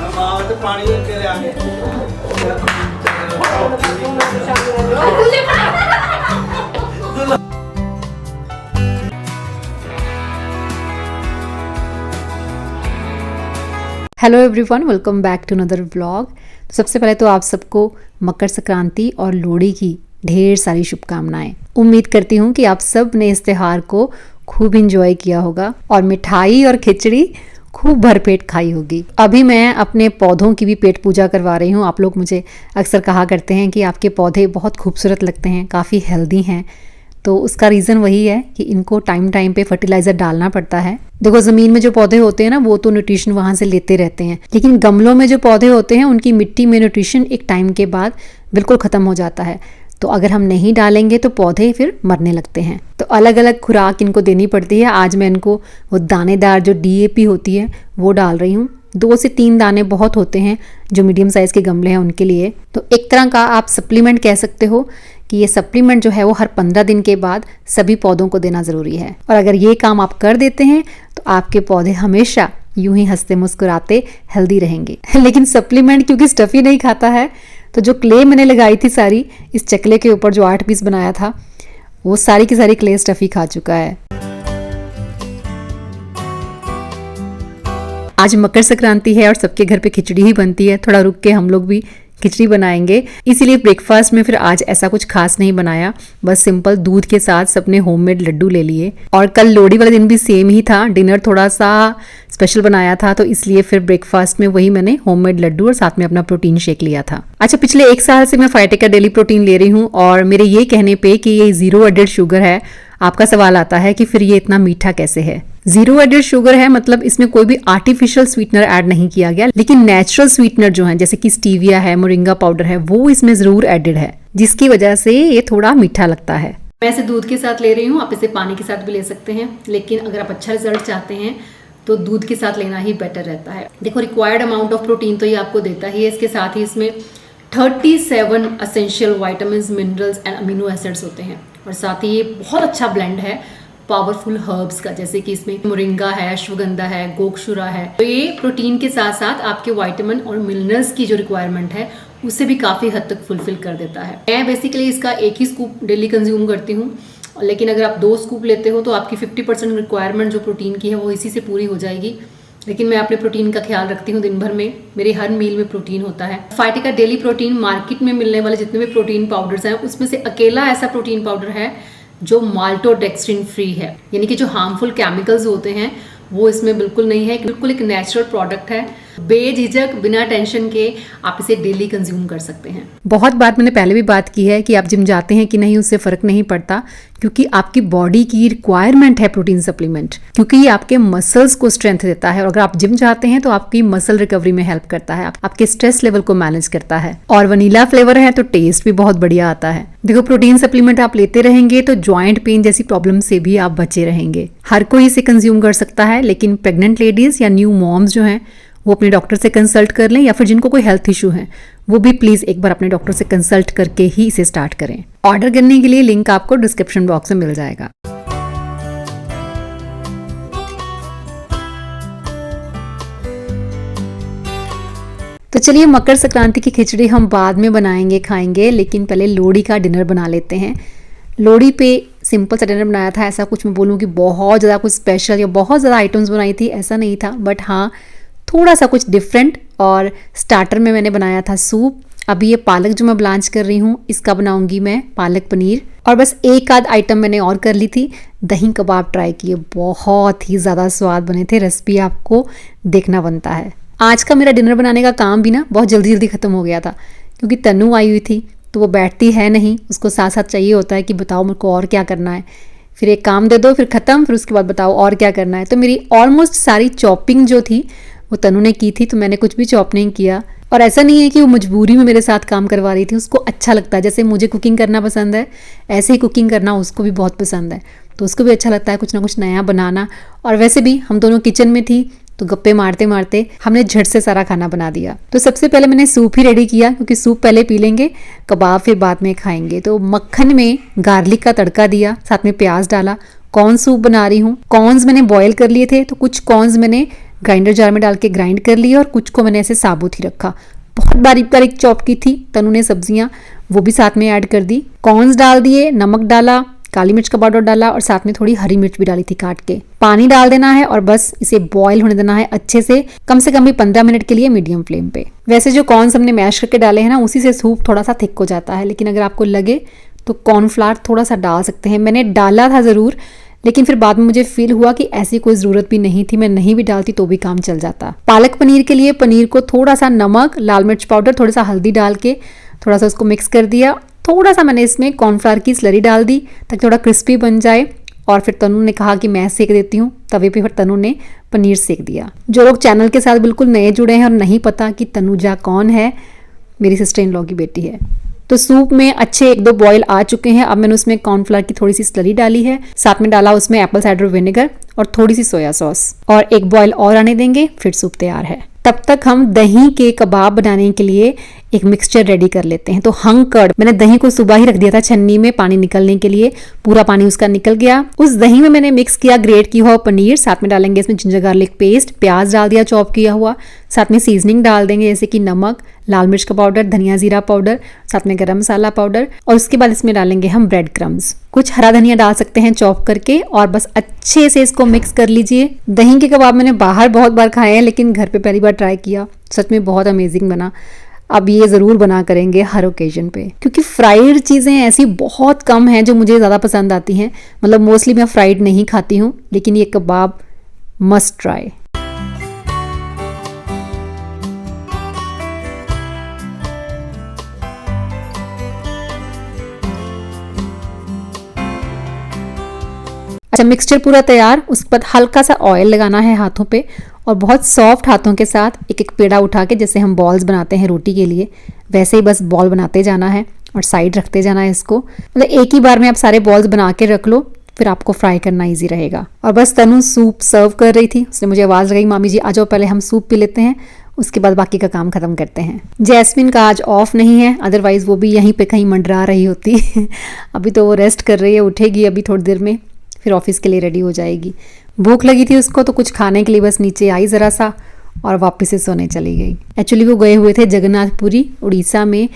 तो पानी के ले आगे hello everyone, welcome back to another vlog. तो सबसे पहले तो आप सबको मकर संक्रांति और लोहड़ी की ढेर सारी शुभकामनाएं। उम्मीद करती हूँ कि आप सब ने इस त्योहार को खूब इंजॉय किया होगा और मिठाई और खिचड़ी खूब भरपेट खाई होगी। अभी मैं अपने पौधों की भी पेट पूजा करवा रही हूँ। आप लोग मुझे अक्सर कहा करते हैं कि आपके पौधे बहुत खूबसूरत लगते हैं, काफ़ी हेल्दी हैं। तो उसका रीज़न वही है कि इनको टाइम टाइम पे फर्टिलाइज़र डालना पड़ता है। देखो, ज़मीन में जो पौधे होते हैं ना, वो तो न्यूट्रिशन वहाँ से लेते रहते हैं, लेकिन गमलों में जो पौधे होते हैं उनकी मिट्टी में न्यूट्रिशन एक टाइम के बाद बिल्कुल ख़त्म हो जाता है। तो अगर हम नहीं डालेंगे तो पौधे फिर मरने लगते हैं। तो अलग अलग खुराक इनको देनी पड़ती है। आज मैं इनको वो दानेदार जो DAP होती है वो डाल रही हूँ। 2 से 3 दाने बहुत होते हैं जो मीडियम साइज़ के गमले हैं उनके लिए। तो एक तरह का आप सप्लीमेंट कह सकते हो कि ये सप्लीमेंट जो है वो हर 15 दिन के बाद सभी पौधों को देना ज़रूरी है। और अगर ये काम आप कर देते हैं तो आपके पौधे हमेशा यूं ही हंसते मुस्कुराते हेल्दी रहेंगे। लेकिन सप्लीमेंट क्योंकि स्टफ़ी नहीं खाता है, तो जो क्ले मैंने लगाई थी सारी इस चकले के ऊपर जो 8 पीस बनाया था, वो सारी की सारी क्ले स्टफ़ी खा चुका है। आज मकर संक्रांति है और सबके घर पे खिचड़ी ही बनती है। थोड़ा रुक के हम लोग भी खिचड़ी बनाएंगे, इसीलिए ब्रेकफास्ट में फिर आज ऐसा कुछ खास नहीं बनाया। बस सिंपल दूध के साथ सबने होममेड लड्डू ले लिए। और कल लोहड़ी वाले दिन भी सेम ही था, डिनर थोड़ा सा स्पेशल बनाया था, तो इसलिए फिर ब्रेकफास्ट में वही मैंने होममेड लड्डू और साथ में अपना प्रोटीन शेक लिया था। अच्छा, पिछले 1 साल से मैं फाइटेका डेली प्रोटीन ले रही हूँ और मेरे ये कहने पे कि ये 0 एडेड शुगर है, आपका सवाल आता है कि फिर ये इतना मीठा कैसे है। 0 एडेड शुगर है मतलब इसमें कोई भी आर्टिफिशियल स्वीटनर ऐड नहीं किया गया, लेकिन नेचुरल स्वीटनर जो है जैसे कि स्टीविया है, मोरिंगा पाउडर है, वो इसमें जरूर एडेड है, जिसकी वजह से ये थोड़ा मीठा लगता है। मैं इसे दूध के साथ ले रही हूँ, आप इसे पानी के साथ भी ले सकते हैं, लेकिन अगर आप अच्छा रिजल्ट चाहते हैं तो दूध के साथ लेना ही बेटर रहता है। देखो, रिक्वायर्ड अमाउंट ऑफ प्रोटीन तो ये आपको देता ही है, इसके साथ ही इसमें 37 essential vitamins, minerals and amino acids होते हैं। और साथ ही ये बहुत अच्छा ब्लेंड है पावरफुल हर्ब्स का, जैसे कि इसमें मोरिंगा है, अश्वगंधा है, गोक्षुरा है। तो ये प्रोटीन के साथ साथ आपके विटामिन और मिनरल्स की जो रिक्वायरमेंट है उसे भी काफ़ी हद तक फुलफिल कर देता है। मैं बेसिकली इसका 1 ही स्कूप डेली कंज्यूम करती हूँ, लेकिन अगर आप 2 स्कूप लेते हो तो आपकी 50% रिक्वायरमेंट जो प्रोटीन की है वो इसी से पूरी हो जाएगी। लेकिन मैं अपने प्रोटीन का ख्याल रखती हूँ दिन भर में, मेरे हर मील में प्रोटीन होता है। फाइटेका डेली प्रोटीन मार्केट में मिलने वाले जितने भी प्रोटीन पाउडर्स हैं उसमें से अकेला ऐसा प्रोटीन पाउडर है जो माल्टोडेक्स्ट्रिन फ्री है, यानी कि जो हार्मफुल केमिकल्स होते हैं वो इसमें बिल्कुल नहीं है। बिल्कुल एक नेचुरल प्रोडक्ट है, बेझिझक बिना टेंशन के आप इसे डेली कंज्यूम कर सकते हैं। बहुत बात मैंने पहले भी बात की है कि आप जिम जाते हैं कि नहीं, उससे फर्क नहीं पड़ता, क्योंकि आपकी बॉडी की रिक्वायरमेंट है प्रोटीन सप्लीमेंट, क्योंकि ये आपके मसल्स को स्ट्रेंथ देता है। और अगर आप जिम जाते हैं तो आपकी मसल रिकवरी में हेल्प करता है, आपके स्ट्रेस लेवल को मैनेज करता है। और वनीला फ्लेवर है तो टेस्ट भी बहुत बढ़िया आता है। देखो, प्रोटीन सप्लीमेंट आप लेते रहेंगे तो ज्वाइंट पेन जैसी प्रॉब्लम से भी आप बचे रहेंगे। हर कोई इसे कंज्यूम कर सकता है, लेकिन प्रेग्नेंट लेडीज या न्यू मॉम्स जो हैं वो अपने डॉक्टर से कंसल्ट कर लें, या फिर जिनको कोई हेल्थ इशू है वो भी प्लीज़ एक बार अपने डॉक्टर से कंसल्ट करके ही इसे स्टार्ट करें। ऑर्डर करने के लिए लिंक आपको डिस्क्रिप्शन बॉक्स में मिल जाएगा। तो चलिए, मकर संक्रांति की खिचड़ी हम बाद में बनाएंगे, खाएंगे, लेकिन पहले लोहड़ी का डिनर बना लेते हैं। लोहड़ी पे सिंपल सा डिनर बनाया था। ऐसा कुछ मैं बोलूँ कि बहुत ज़्यादा कुछ स्पेशल या बहुत ज़्यादा आइटम्स बनाई थी, ऐसा नहीं था, बट हाँ थोड़ा सा कुछ डिफरेंट। और स्टार्टर में मैंने बनाया था सूप। अभी ये पालक जो मैं ब्लांच कर रही हूँ इसका बनाऊंगी मैं पालक पनीर। और बस एक आध आइटम मैंने और कर ली थी, दही कबाब ट्राई किए, बहुत ही ज़्यादा स्वाद बने थे। रेसिपी आपको देखना बनता है। आज का मेरा डिनर बनाने का काम भी ना बहुत जल्दी जल्दी ख़त्म हो गया था, क्योंकि तन्नू आई हुई थी तो वो बैठती है नहीं, उसको साथ साथ चाहिए होता है कि बताओ मेरे को और क्या करना है, फिर एक काम दे दो, फिर ख़त्म, फिर उसके बाद बताओ और क्या करना है। तो मेरी ऑलमोस्ट सारी चॉपिंग जो थी वो तनु ने की थी, तो मैंने कुछ भी चॉप नहीं किया। और ऐसा नहीं है कि वो मजबूरी में मेरे साथ काम करवा रही थी, उसको अच्छा लगता है। जैसे मुझे कुकिंग करना पसंद है, ऐसे ही कुकिंग करना उसको भी बहुत पसंद है, तो उसको भी अच्छा लगता है कुछ ना कुछ नया बनाना। और वैसे भी हम दोनों किचन में थी तो गप्पे मारते मारते हमने झट से सारा खाना बना दिया। तो सबसे पहले मैंने सूप ही रेडी किया, क्योंकि सूप पहले पी लेंगे, कबाब फिर बाद में खाएंगे। तो मक्खन में गार्लिक का तड़का दिया, साथ में प्याज डाला। कॉर्न सूप बना रही हूँ। कॉर्न्स मैंने बॉयल कर लिए थे, तो कुछ कॉर्न्स मैंने ग्राइंडर जार में डाल के ग्राइंड कर लिया और कुछ को मैंने ऐसे साबुत ही रखा। बहुत बारीक बारीक चॉप की थी तनु ने सब्जियां, वो भी साथ में ऐड कर दी। कॉर्न्स डाल दिए, नमक डाला, काली मिर्च का पाउडर डाला और साथ में थोड़ी हरी मिर्च भी डाली थी काट के। पानी डाल देना है और बस इसे बॉईल होने देना है अच्छे से, कम से कम भी 15 मिनट के लिए मीडियम फ्लेम पे। वैसे जो कॉर्न्स हमने मैश करके डाले हैं ना, उसी से सूप थोड़ा सा थिक हो जाता है, लेकिन अगर आपको लगे तो कॉर्नफ्लावर थोड़ा सा डाल सकते हैं। मैंने डाला था ज़रूर, लेकिन फिर बाद में मुझे फील हुआ कि ऐसी कोई ज़रूरत भी नहीं थी, मैं नहीं भी डालती तो भी काम चल जाता। पालक पनीर के लिए पनीर को थोड़ा सा नमक, लाल मिर्च पाउडर, थोड़ा सा हल्दी डाल के थोड़ा सा उसको मिक्स कर दिया। थोड़ा सा मैंने इसमें कॉर्नफ्लावर की स्लरी डाल दी ताकि थोड़ा क्रिस्पी बन जाए। और फिर तनु ने कहा कि मैं सेक देती हूँ तवे पे, फिर तनु ने पनीर सेक दिया। जो लोग चैनल के साथ बिल्कुल नए जुड़े हैं और नहीं पता कि तनुजा कौन है, मेरी सिस्टर इन लॉ की बेटी है। तो सूप में अच्छे 1-2 बॉयल आ चुके हैं। अब मैंने उसमें कॉर्नफ्लावर की थोड़ी सी स्लरी डाली है, साथ में डाला उसमें एप्पल साइडर विनेगर और थोड़ी सी सोया सॉस, और 1 बॉयल और आने देंगे, फिर सूप तैयार है। तब तक हम दही के कबाब बनाने के लिए एक मिक्सचर रेडी कर लेते हैं। तो हंग कर्ड, मैंने दही को सुबह ही रख दिया था छन्नी में पानी निकलने के लिए, पूरा पानी उसका निकल गया। उस दही में मैंने मिक्स किया ग्रेट किया हुआ पनीर, साथ में डालेंगे इसमें जिंजर गार्लिक पेस्ट, प्याज डाल दिया चॉप किया हुआ, साथ में सीजनिंग डाल देंगे जैसे कि नमक, लाल मिर्च का पाउडर, धनिया जीरा पाउडर, साथ में गरम मसाला पाउडर, और उसके बाद इसमें डालेंगे हम ब्रेड क्रम्स। कुछ हरा धनिया डाल सकते हैं चॉप करके, और बस अच्छे से इसको मिक्स कर लीजिए। दही के कबाब मैंने बाहर बहुत बार खाए हैं, लेकिन घर पे पहली बार ट्राई किया, सच में बहुत अमेजिंग बना। अब ये ज़रूर बना करेंगे हर ओकेजन पे, क्योंकि फ्राइड चीज़ें ऐसी बहुत कम हैं जो मुझे ज़्यादा पसंद आती हैं। मतलब मोस्टली मैं फ्राइड नहीं खाती हूँ, लेकिन ये कबाब मस्ट ट्राई। अच्छा, मिक्सचर पूरा तैयार, उस पर हल्का सा ऑयल लगाना है हाथों पे, और बहुत सॉफ्ट हाथों के साथ एक एक पेड़ा उठा के, जैसे हम बॉल्स बनाते हैं रोटी के लिए, वैसे ही बस बॉल बनाते जाना है और साइड रखते जाना है इसको। मतलब एक ही बार में आप सारे बॉल्स बना के रख लो, फिर आपको फ्राई करना इजी रहेगा। और बस तनु सूप सर्व कर रही थी, उसने मुझे आवाज़ लगाई, मामी जी आ जाओ पहले हम सूप पी लेते हैं, उसके बाद बाकी का काम खत्म करते हैं। जैस्मिन का आज ऑफ नहीं है, अदरवाइज वो भी यहीं पे कहीं मंडरा रही होती अभी तो वो रेस्ट कर रही है, उठेगी अभी थोड़ी देर में, फिर ऑफिस के लिए रेडी हो जाएगी। भूख लगी थी उसको तो कुछ खाने के लिए बस नीचे आई ज़रा सा और वापस से सोने चली गई। एक्चुअली वो गए हुए थे जगन्नाथपुरी उड़ीसा में,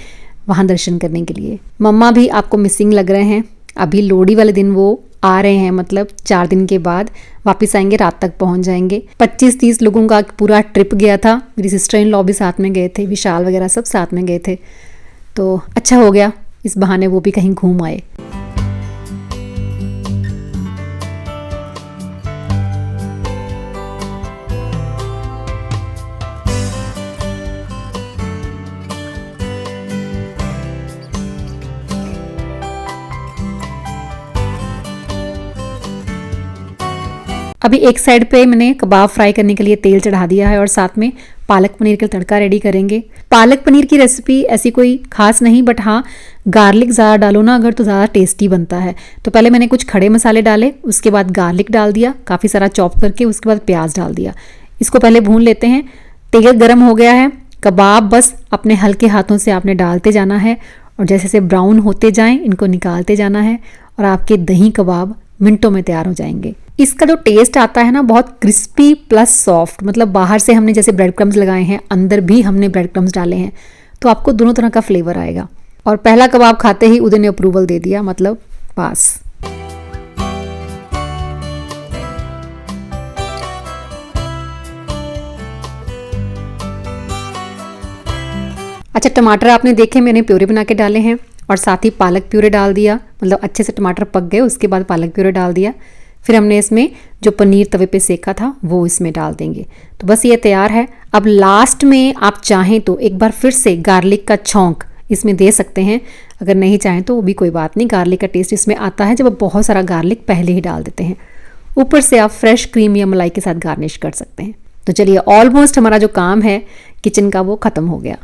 वहाँ दर्शन करने के लिए। मम्मा भी आपको मिसिंग लग रहे हैं। अभी लोहड़ी वाले दिन वो आ रहे हैं, मतलब 4 दिन के बाद वापस आएंगे, रात तक पहुँच जाएंगे। 25-30 लोगों का पूरा ट्रिप गया था, मेरी सिस्टर इन लॉ भी साथ में गए थे, विशाल वगैरह सब साथ में गए थे, तो अच्छा हो गया इस बहाने वो भी कहीं घूम आए। अभी एक साइड पे मैंने कबाब फ्राई करने के लिए तेल चढ़ा दिया है और साथ में पालक पनीर का तड़का रेडी करेंगे। पालक पनीर की रेसिपी ऐसी कोई खास नहीं, बट हाँ गार्लिक ज़्यादा डालो ना अगर तो ज़्यादा टेस्टी बनता है। तो पहले मैंने कुछ खड़े मसाले डाले, उसके बाद गार्लिक डाल दिया काफ़ी सारा चॉप करके, उसके बाद प्याज डाल दिया। इसको पहले भून लेते हैं। तेल गर्म हो गया है, कबाब बस अपने हल्के हाथों से आपने डालते जाना है और जैसे जैसे ब्राउन होते जाएं इनको निकालते जाना है और आपके दही कबाब मिनटों में तैयार हो जाएंगे। इसका जो टेस्ट आता है ना, बहुत क्रिस्पी प्लस सॉफ्ट, मतलब बाहर से हमने जैसे ब्रेड क्रम्स लगाए हैं, अंदर भी हमने ब्रेड क्रम्स डाले हैं, तो आपको दोनों तरह का फ्लेवर आएगा। और पहला कबाब खाते ही उदय ने अप्रूवल दे दिया, मतलब पास। अच्छा, टमाटर आपने देखे मैंने प्यूरे बना के डाले हैं और साथ ही पालक प्यूरे डाल दिया, मतलब अच्छे से टमाटर पक गए, उसके बाद पालक प्यूरे डाल दिया। फिर हमने इसमें जो पनीर तवे पे सेका था वो इसमें डाल देंगे। तो बस ये तैयार है। अब लास्ट में आप चाहें तो एक बार फिर से गार्लिक का छौंक इसमें दे सकते हैं, अगर नहीं चाहें तो वो भी कोई बात नहीं। गार्लिक का टेस्ट इसमें आता है जब आप बहुत सारा गार्लिक पहले ही डाल देते हैं। ऊपर से आप फ्रेश क्रीम या मलाई के साथ गार्निश कर सकते हैं। तो चलिए, ऑलमोस्ट हमारा जो काम है किचन का वो ख़त्म हो गया।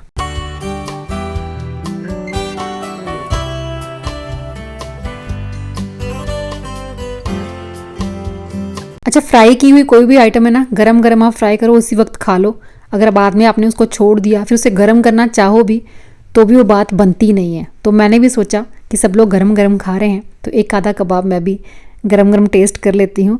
अच्छा, फ्राई की हुई कोई भी आइटम है ना, गरम गरम आप फ्राई करो, उसी वक्त खा लो। अगर बाद में आपने उसको छोड़ दिया फिर उसे गरम करना चाहो भी तो भी वो बात बनती नहीं है। तो मैंने भी सोचा कि सब लोग गरम गरम खा रहे हैं तो एक आधा कबाब मैं भी गरम गरम टेस्ट कर लेती हूँ।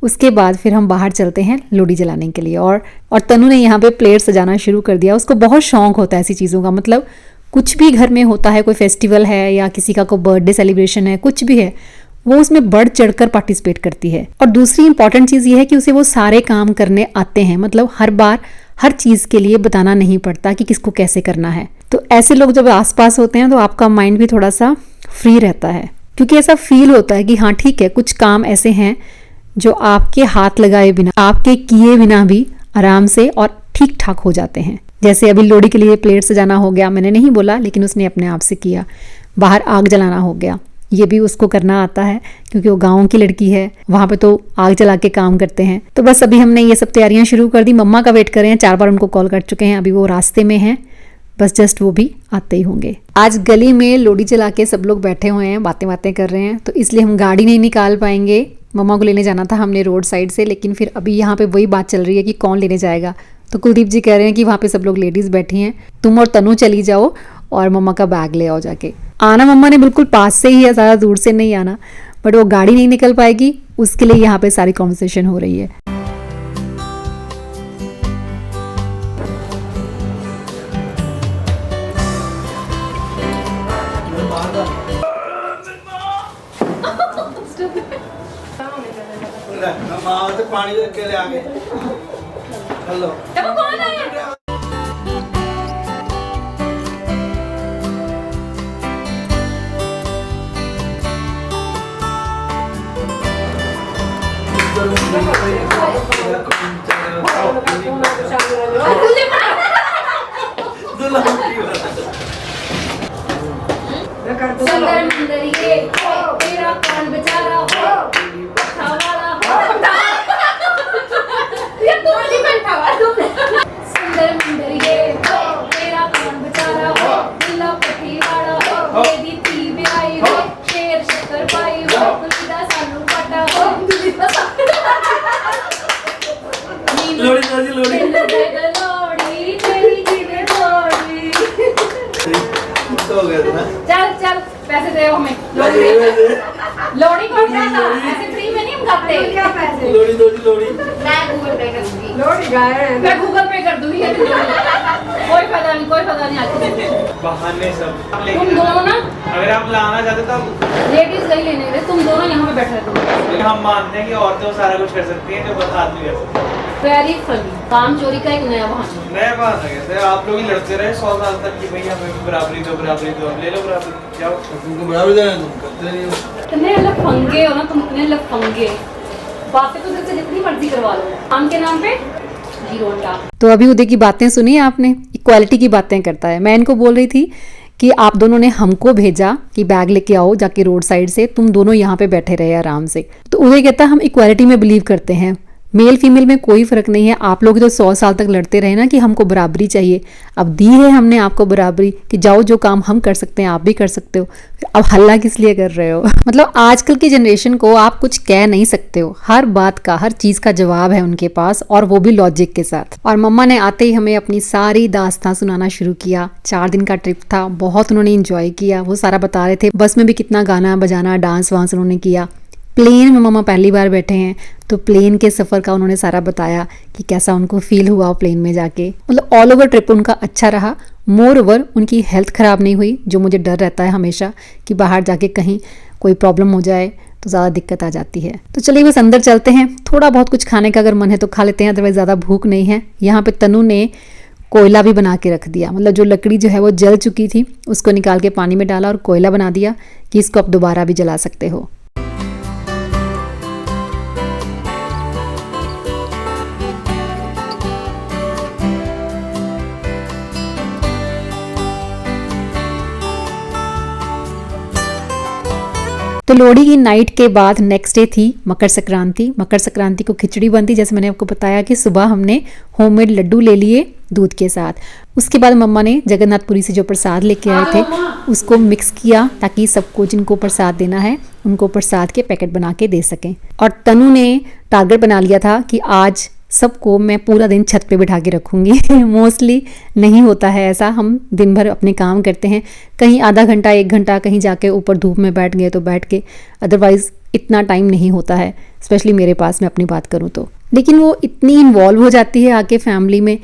उसके बाद फिर हम बाहर चलते हैं लोहड़ी जलाने के लिए। और तनु ने यहाँ पे प्लेट सजाना शुरू कर दिया। उसको बहुत शौक होता है ऐसी चीज़ों का, मतलब कुछ भी घर में होता है, कोई फेस्टिवल है या किसी का कोई बर्थडे सेलिब्रेशन है, कुछ भी है, वो उसमें बढ़ चढ़कर पार्टिसिपेट करती है। और दूसरी इंपॉर्टेंट चीज़ ये है कि उसे वो सारे काम करने आते हैं, मतलब हर बार हर चीज़ के लिए बताना नहीं पड़ता कि किसको कैसे करना है। तो ऐसे लोग जब आसपास होते हैं तो आपका माइंड भी थोड़ा सा फ्री रहता है, क्योंकि ऐसा फील होता है कि हाँ ठीक है, कुछ काम ऐसे हैं जो आपके हाथ लगाए बिना, आपके किए बिना भी आराम से और ठीक ठाक हो जाते हैं। जैसे अभी लोहड़ी के लिए प्लेट सजाना हो गया, मैंने नहीं बोला लेकिन उसने अपने आप से किया। बाहर आग जलाना हो गया, ये भी उसको करना आता है क्योंकि वो गाँव की लड़की है, वहाँ पे तो आग जला के काम करते हैं। तो बस अभी हमने ये सब तैयारियां शुरू कर दी। मम्मा का वेट कर रहे हैं, 4 बार उनको कॉल कर चुके हैं, अभी वो रास्ते में हैं, बस जस्ट वो भी आते ही होंगे। आज गली में लोहड़ी जला के सब लोग बैठे हुए हैं, बातें कर रहे हैं, तो इसलिए हम गाड़ी नहीं निकाल पाएंगे। मम्मा को लेने जाना था हमने रोड साइड से, लेकिन फिर अभी यहाँ पे वही बात चल रही है कि कौन लेने जाएगा। तो कुलदीप जी कह रहे हैं कि वहाँ पे सब लोग लेडीज़ बैठी हैं, तुम और तनु चली जाओ और मम्मा का बैग ले आओ जाके। आना मम्मा ने बिल्कुल पास से ही है, ज़्यादा दूर से नहीं आना, बट वो गाड़ी नहीं निकल पाएगी, उसके लिए यहाँ पे सारी कॉन्वर्सेशन हो रही है। माँ तो पानी के ले आगे। हेलो कौन आया? सुंदर मुंदरिये तेरा कौन बेचारा हो, पट्टा वाला हो। ये तो वाली बैठा हुआ तुमने। सुंदर मुंदरिये तेरा कौन बेचारा हो, दिला पट्टी वाला हो, मेरी थी ब्याई हो, शेर शक्कर पाई हो, तुझा सानू पट्टा हो, तुझा लोड़ी लोड़ी तेरी जीवे लोड़ी। तो हो गया था। चल चल पैसे दे हमें। लोड़ी कौन देता? ऐसे फ्री में नहीं हम खाते। क्या पैसे? लोड़ी मैं गूगल पे कर दूंगी। लोड़ी गाय मैं गूगल पे कर दूंगी। कोई फायदा नहीं आज। बहाने सब। तुम दोनों ना, अगर आप लाना चाहते तो लेडीज नहीं लेने दे, तुम दोनों यहाँ पे बैठे रहते। हम मानते हैं कि औरतें वो सारा कुछ कर सकती हैं जो बस आदमी कर सकते हैं। Very funny. काम चोरी का एक नया बहाना। नया बात है कैसे आप लोग ही लड़ते रहे 100 साल तक कि भाई हमें बराबरी दो ले लो बराबरी, जाओ तुमको बराबरी देना, तुम करते नहीं हो। इतने लफंगे हो ना तुम, इतने लफंगे। बातें तो दिल से जितनी मर्जी करवा लो, काम के नाम पे जीरो अंडा। तो अभी उदय की बातें सुनी आपने, इक्वालिटी की बातें करता है। मैं इनको बोल रही थी कि आप दोनों ने हमको भेजा कि बैग लेके आओ जाके रोड साइड से, तुम दोनों यहाँ पे बैठे रहे आराम से। तो उदय कहता है हम इक्वालिटी में बिलीव करते हैं, मेल फीमेल में कोई फ़र्क नहीं है। आप लोग तो 100 साल तक लड़ते रहे ना कि हमको बराबरी चाहिए, अब दी है हमने आपको बराबरी कि जाओ जो काम हम कर सकते हैं आप भी कर सकते हो, अब हल्ला किस लिए कर रहे हो। मतलब आजकल की जनरेशन को आप कुछ कह नहीं सकते हो, हर बात का हर चीज़ का जवाब है उनके पास, और वो भी लॉजिक के साथ। और मम्मा ने आते ही हमें अपनी सारी दास्तां सुनाना शुरू किया। 4 दिन का ट्रिप था, बहुत उन्होंने इंजॉय किया, वो सारा बता रहे थे। बस में भी कितना गाना बजाना डांस वांस उन्होंने किया। प्लेन में मम्मा पहली बार बैठे हैं तो प्लेन के सफ़र का उन्होंने सारा बताया कि कैसा उनको फील हुआ प्लेन में जाके। मतलब ऑल ओवर ट्रिप उनका अच्छा रहा। मोर ओवर उनकी हेल्थ ख़राब नहीं हुई, जो मुझे डर रहता है हमेशा कि बाहर जाके कहीं कोई प्रॉब्लम हो जाए तो ज़्यादा दिक्कत आ जाती है। तो चलिए बस अंदर चलते हैं, थोड़ा बहुत कुछ खाने का अगर मन है तो खा लेते हैं, अदरवाइज़ ज़्यादा भूख नहीं है। यहाँ पे तनु ने कोयला भी बना के रख दिया, मतलब जो लकड़ी जो है वो जल चुकी थी उसको निकाल के पानी में डाला और कोयला बना दिया कि इसको आप दोबारा भी जला सकते हो। तो लोहड़ी की नाइट के बाद नेक्स्ट डे थी मकर संक्रांति। मकर संक्रांति को खिचड़ी बनती, जैसे मैंने आपको बताया कि सुबह हमने होममेड लड्डू ले लिए दूध के साथ। उसके बाद मम्मा ने जगन्नाथपुरी से जो प्रसाद लेके आए थे उसको मिक्स किया ताकि सबको जिनको प्रसाद देना है उनको प्रसाद के पैकेट बना के दे सकें। और तनु ने टारगेट बना लिया था कि आज सबको मैं पूरा दिन छत पे बिठा के रखूँगी। मोस्टली नहीं होता है ऐसा, हम दिन भर अपने काम करते हैं, कहीं आधा घंटा 1 घंटा कहीं जाके ऊपर धूप में बैठ गए तो बैठ के, अदरवाइज़ इतना टाइम नहीं होता है स्पेशली मेरे पास, मैं अपनी बात करूँ तो। लेकिन वो इतनी इन्वॉल्व हो जाती है आके फैमिली में,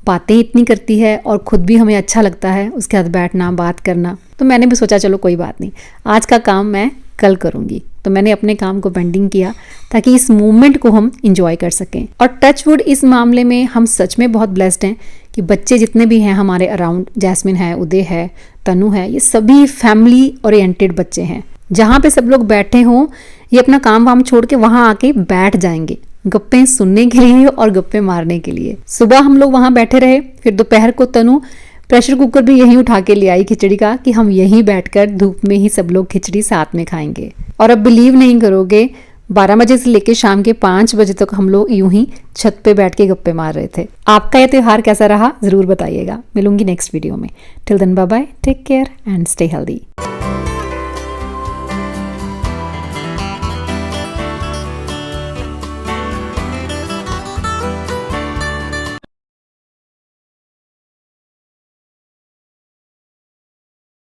बातें इतनी करती है और ख़ुद भी हमें अच्छा लगता है उसके साथ बैठना, बात करना। तो मैंने भी सोचा चलो कोई बात नहीं, आज का काम मैं कल करूँगी। तो मैंने अपने काम को पेंडिंग किया ताकि इस मोमेंट को हम इंजॉय कर सकें। और टच वुड, इस मामले में हम सच में बहुत ब्लेस्ड हैं कि बच्चे जितने भी हैं हमारे अराउंड, जैस्मिन है, उदय है, तनु है, ये सभी फैमिली ओरिएंटेड बच्चे हैं। जहाँ पे सब लोग बैठे हों, ये अपना काम वाम छोड़ के वहाँ आके बैठ जाएंगे गप्पे सुनने के लिए और गप्पे मारने के लिए। सुबह हम लोग वहाँ बैठे रहे, फिर दोपहर को तनु प्रेशर कुकर भी यहीं उठा के ले आई खिचड़ी का कि हम यहीं बैठकर धूप में ही सब लोग खिचड़ी साथ में खाएंगे। और अब बिलीव नहीं करोगे, 12 बजे से लेकर शाम के 5 बजे तक हम लोग यूं ही छत पे बैठ के गप्पे मार रहे थे। आपका ये त्योहार कैसा रहा ज़रूर बताइएगा। मिलूंगी नेक्स्ट वीडियो में। Till then bye bye, take care and stay healthy.